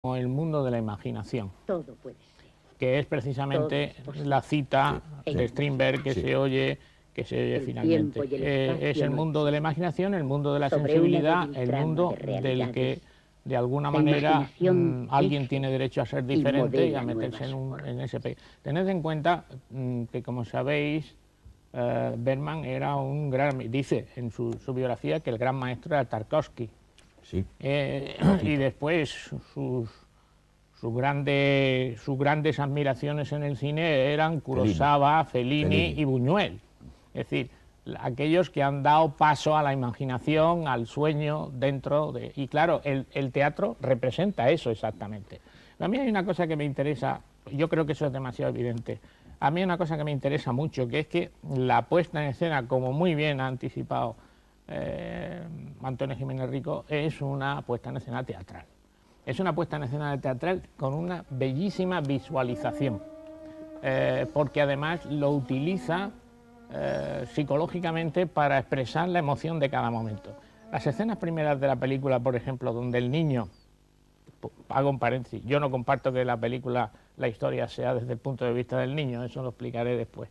el mundo de la imaginación, Todo puede ser. que es precisamente la cita de Strindberg que se oye finalmente. Es el mundo de la imaginación, el mundo de la sensibilidad, el mundo del que de alguna manera alguien tiene derecho a ser diferente y a meterse en ese país. Tened en cuenta que, como sabéis, Bergman era un gran, dice en su biografía que el gran maestro era Tarkovsky. Sí. Y después sus grandes admiraciones en el cine eran Kurosawa, Fellini y Buñuel. Es decir, aquellos que han dado paso a la imaginación, al sueño dentro de... Y claro, el teatro representa eso exactamente. A mí hay una cosa que me interesa, yo creo que eso es demasiado evidente. A mí hay una cosa que me interesa mucho, que es que la puesta en escena, como muy bien ha anticipado Antonio Jiménez Rico, es una puesta en escena teatral. Es una puesta en escena teatral con una bellísima visualización, porque además lo utiliza psicológicamente para expresar la emoción de cada momento. Las escenas primeras de la película, por ejemplo, donde el niño, hago un paréntesis, yo no comparto que la película, la historia sea desde el punto de vista del niño, eso lo explicaré después,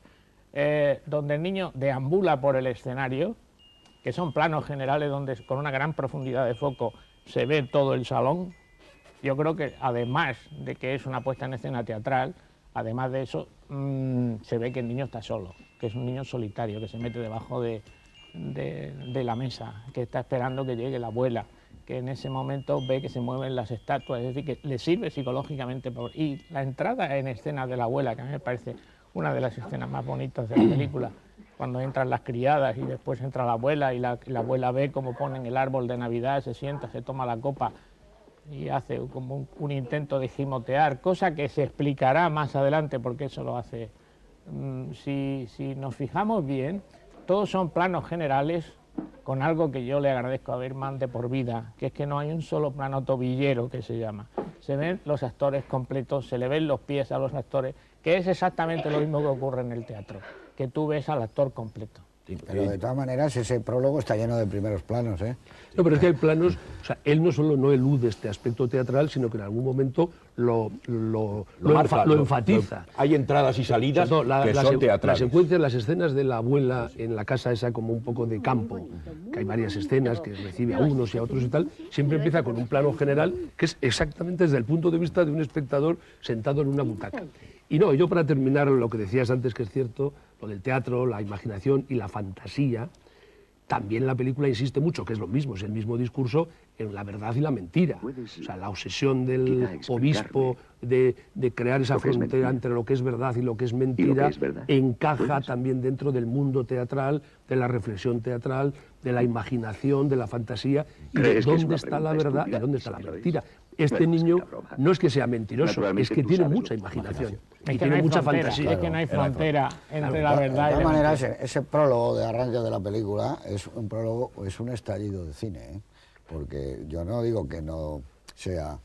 donde el niño deambula por el escenario, que son planos generales donde con una gran profundidad de foco se ve todo el salón. Yo creo que además de que es una puesta en escena teatral, además de eso, se ve que el niño está solo, que es un niño solitario, que se mete debajo de la mesa, que está esperando que llegue la abuela, que en ese momento ve que se mueven las estatuas, es decir, que le sirve psicológicamente. Y la entrada en escena de la abuela, que a mí me parece una de las escenas más bonitas de la película, cuando entran las criadas y después entra la abuela y la abuela ve cómo ponen el árbol de Navidad, se sienta, se toma la copa y hace como un intento de gimotear, cosa que se explicará más adelante porque eso lo hace. Si nos fijamos bien, todos son planos generales con algo que yo le agradezco a Bergman de por vida, que es que no hay un solo plano tobillero, que se llama. Se ven los actores completos, se le ven los pies a los actores, que es exactamente lo mismo que ocurre en el teatro, que tú ves al actor completo. Pero de todas maneras ese prólogo está lleno de primeros planos, ¿eh? No, pero es que hay planos, o sea, él no solo no elude este aspecto teatral, sino que en algún momento lo enfatiza. Hay entradas y salidas que son teatrales. Las secuencias, las escenas de la abuela en la casa esa como un poco de campo, que hay varias escenas que recibe a unos y a otros y tal, siempre empieza con un plano general que es exactamente desde el punto de vista de un espectador sentado en una butaca. Y no, yo para terminar lo que decías antes, que es cierto, lo del teatro, la imaginación y la fantasía, también la película insiste mucho, que es lo mismo, es el mismo discurso en la verdad y la mentira. O sea, la obsesión del obispo de crear esa frontera entre lo que es verdad y lo que es mentira encaja también dentro del mundo teatral, de la reflexión teatral, de la imaginación, de la fantasía, y de dónde está la verdad y dónde está la mentira. Este niño no es que sea mentiroso, es que tiene mucha imaginación y tiene mucha fantasía. Es que no hay frontera entre la verdad y la mentira. De todas maneras, ese prólogo de arranque de la película es un prólogo, es un estallido de cine, ¿eh? Porque yo no digo que no sea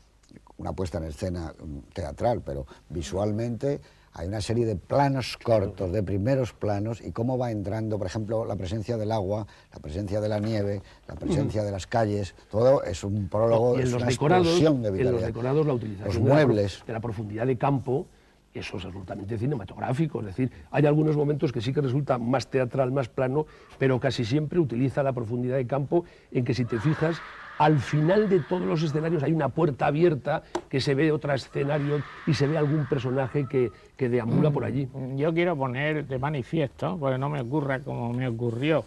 una puesta en escena teatral, pero visualmente hay una serie de planos cortos, de primeros planos, y cómo va entrando, por ejemplo, la presencia del agua, la presencia de la nieve, la presencia de las calles, todo es un prólogo, es una explosión de vitalidad. En los decorados, la utilización los muebles, de la profundidad de campo, eso es absolutamente cinematográfico, es decir, hay algunos momentos que sí que resulta más teatral, más plano, pero casi siempre utiliza la profundidad de campo, en que si te fijas, al final de todos los escenarios hay una puerta abierta que se ve otro escenario y se ve algún personaje que deambula por allí. Yo quiero poner de manifiesto, porque no me ocurra como me ocurrió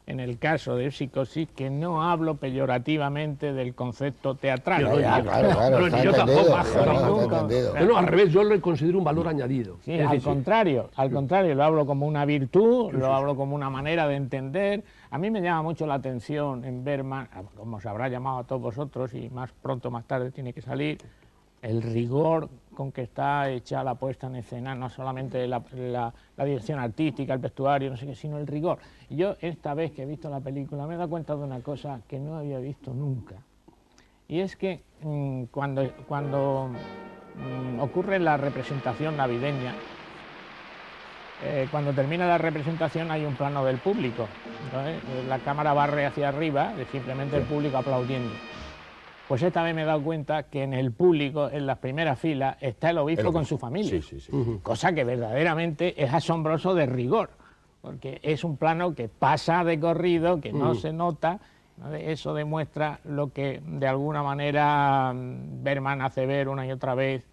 en el caso de Psicosis, que no hablo peyorativamente del concepto teatral. Claro, yo tampoco. No, al revés, yo lo considero un valor añadido. Sí, al contrario, lo hablo como una virtud, lo hablo como una manera de entender. A mí me llama mucho la atención en Bergman, como se habrá llamado a todos vosotros, y más pronto o más tarde tiene que salir, el rigor con que está hecha la puesta en escena, no solamente la dirección artística, el vestuario, no sé qué, sino el rigor. Yo esta vez que he visto la película me he dado cuenta de una cosa que no había visto nunca. Y es que cuando ocurre la representación navideña, cuando termina la representación hay un plano del público, ¿no? La cámara barre hacia arriba, de simplemente el público aplaudiendo. Pues esta vez me he dado cuenta que en el público, en las primeras filas, está el obispo con su familia. Sí. Cosa que verdaderamente es asombroso de rigor, porque es un plano que pasa de corrido, que no se nota. ¿No? Eso demuestra lo que de alguna manera Bergman hace ver una y otra vez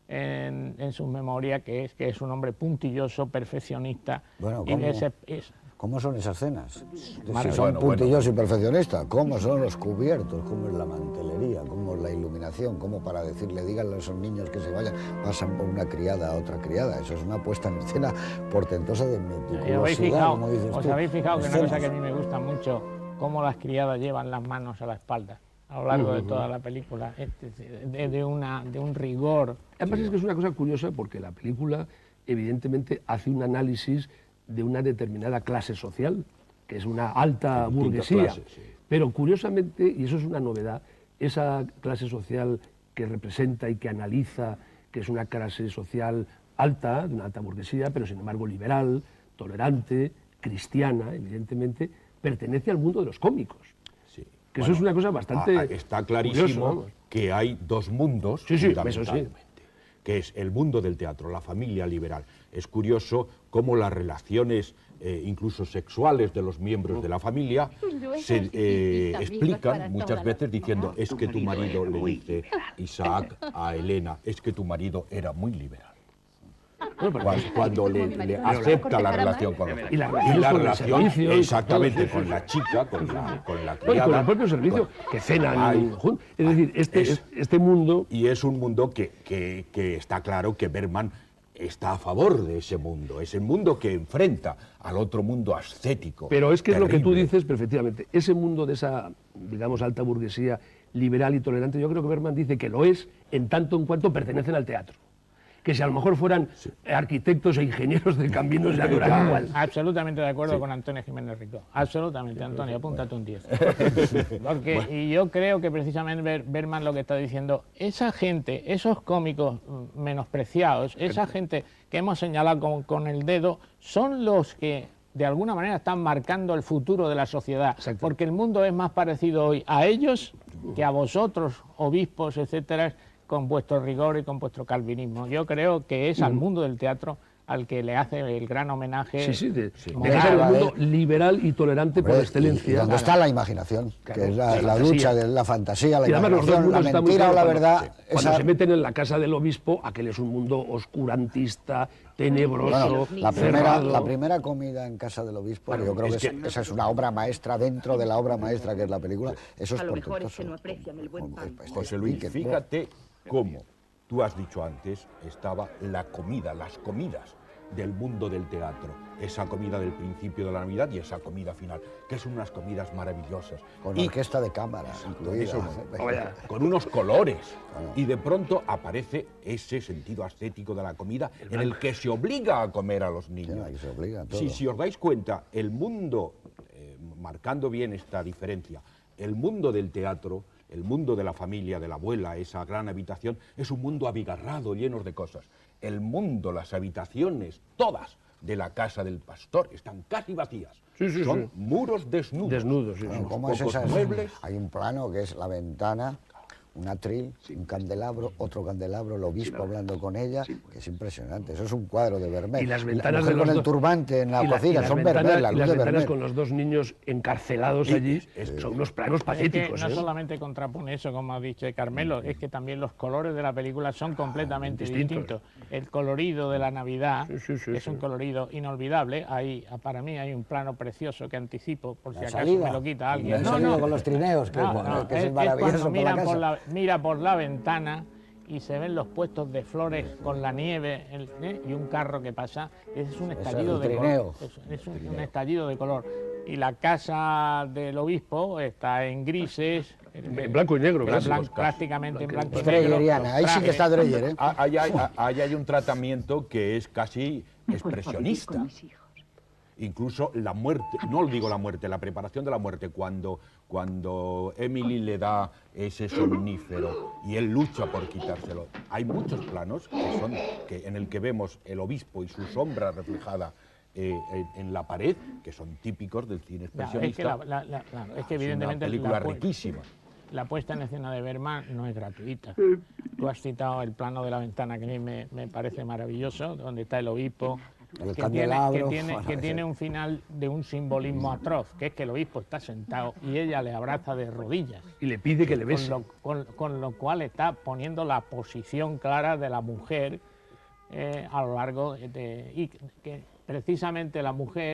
en sus memorias, que es un hombre puntilloso, perfeccionista. Bueno, y ¿cómo son esas cenas? Madre, Si son puntillosos y perfeccionistas, ¿cómo son los cubiertos? ¿Cómo es la mantelería? ¿Cómo es la iluminación? ¿Cómo para decirle, díganle a esos niños que se vayan, pasan por una criada a otra criada? Eso es una puesta en escena portentosa de meticulosidad, como dices tú. ¿Os habéis fijado que una cosa que a mí me gusta mucho, cómo las criadas llevan las manos a la espalda a lo largo de toda la película, de un rigor? Además es que es una cosa curiosa porque la película evidentemente hace un análisis de una determinada clase social, que es una alta burguesía, clase, sí. Pero curiosamente, y eso es una novedad, esa clase social que representa y que analiza, que es una clase social alta, de una alta burguesía, pero sin embargo liberal, tolerante, cristiana, evidentemente, pertenece al mundo de los cómicos. Sí. Que eso es una cosa bastante está clarísimo curioso, que hay dos mundos, Sí, eso sí. fundamentalmente, que es el mundo del teatro, la familia liberal. Es curioso cómo las relaciones, incluso sexuales, de los miembros de la familia se explican muchas veces diciendo, es que tu marido, le dice Isaac a Elena, es que tu marido era muy liberal. Cuando le acepta la relación con Y la relación exactamente con la chica, con la Bueno, criada, con el propio servicio, que cenan juntos. Es decir, este mundo... y es un mundo que está claro que Bergman está a favor de ese mundo. Es el mundo que enfrenta al otro mundo ascético. Pero es que es lo que tú terrible. dices perfectamente. Ese mundo de esa, digamos, alta burguesía liberal y tolerante, yo creo que Bergman dice que lo es en tanto en cuanto pertenecen al teatro. Que si a lo mejor fueran arquitectos e ingenieros de caminos ya no eran igual. Absolutamente de acuerdo con Antonio Jiménez Rico. Absolutamente, Antonio, apúntate un 10. Porque, y yo creo que precisamente Bergman lo que está diciendo, esa gente, esos cómicos menospreciados, esa gente que hemos señalado con el dedo, son los que de alguna manera están marcando el futuro de la sociedad. Exacto. Porque el mundo es más parecido hoy a ellos que a vosotros, obispos, etcétera, con vuestro rigor y con vuestro calvinismo. Yo creo que es al mundo del teatro al que le hace el gran homenaje. De ser el mundo liberal y tolerante por excelencia. ¿Dónde está la imaginación? Claro, que es la fantasía. lucha de la fantasía, la Y además los dos imaginación, la mundos están muy mentira o la claros verdad. Cuando se meten en la casa del obispo, aquel es un mundo oscurantista, tenebroso, Bueno, cerrado. la primera comida en casa del obispo, Bueno, yo creo es que esa es una obra maestra dentro de la obra maestra que es la película. Eso es A lo mejor es portentoso. que no aprecian el buen pan. José Luis, fíjate cómo, tú has dicho antes, estaba la comida, las comidas del mundo del teatro. Esa comida del principio de la Navidad y esa comida final, que son unas comidas maravillosas. Con Y orquesta de cámara incluida. eso, con unos colores. Y de pronto aparece ese sentido ascético de la comida en el que se obliga a comer a los niños. ahí se obliga a todo. Si os dais cuenta, el mundo, marcando bien esta diferencia, el mundo del teatro, el mundo de la familia, de la abuela, esa gran habitación, es un mundo abigarrado, lleno de cosas. El mundo, las habitaciones, todas de la casa del pastor, están casi vacías. Son muros desnudos. Desnudos, sí. Bueno, ¿cómo es pocos esa? muebles. Hay un plano que es la ventana, un atril, un candelabro, otro candelabro, el obispo hablando con ella, que es impresionante. Eso es un cuadro de Vermeer. Y las La ventanas mujer de con los el dos- turbante en la y cocina, las son ventanas- Vermeer, la y luz las de ventanas Vermeer. con los dos niños encarcelados allí son unos planos Es que patéticos. no solamente contrapone eso, como ha dicho Carmelo, es que también los colores de la película son completamente distintos. El colorido de la Navidad es un colorido inolvidable. Para mí hay un plano precioso que anticipo, por si La acaso salida. me lo quita alguien. La salida con los trineos, que es maravilloso cuando por la casa. mira por la ventana y se ven los puestos de flores con la nieve y un carro que pasa. Ese es un estallido de trineo. color. Es un estallido de color. Y la casa del obispo está en grises. En blanco y negro, prácticamente en blanco y negro. Dreyeriana, ahí sí que está Dreyer, ¿eh? Ahí hay un tratamiento que es casi expresionista. Incluso la muerte, no digo la muerte, la preparación de la muerte, cuando Emily le da ese somnífero y él lucha por quitárselo. Hay muchos planos en el que vemos el obispo y su sombra reflejada en la pared, que son típicos del cine expresionista. Es que evidentemente es una película riquísima. la puesta en escena de Bergman no es gratuita. Tú has citado el plano de la ventana, que a mí me parece maravilloso, donde está el obispo, El candelabro, que tiene un final de un simbolismo atroz, que es que el obispo está sentado y ella le abraza de rodillas. Y le pide que le bese. Con lo cual está poniendo la posición clara de la mujer a lo largo de... Y que precisamente la mujer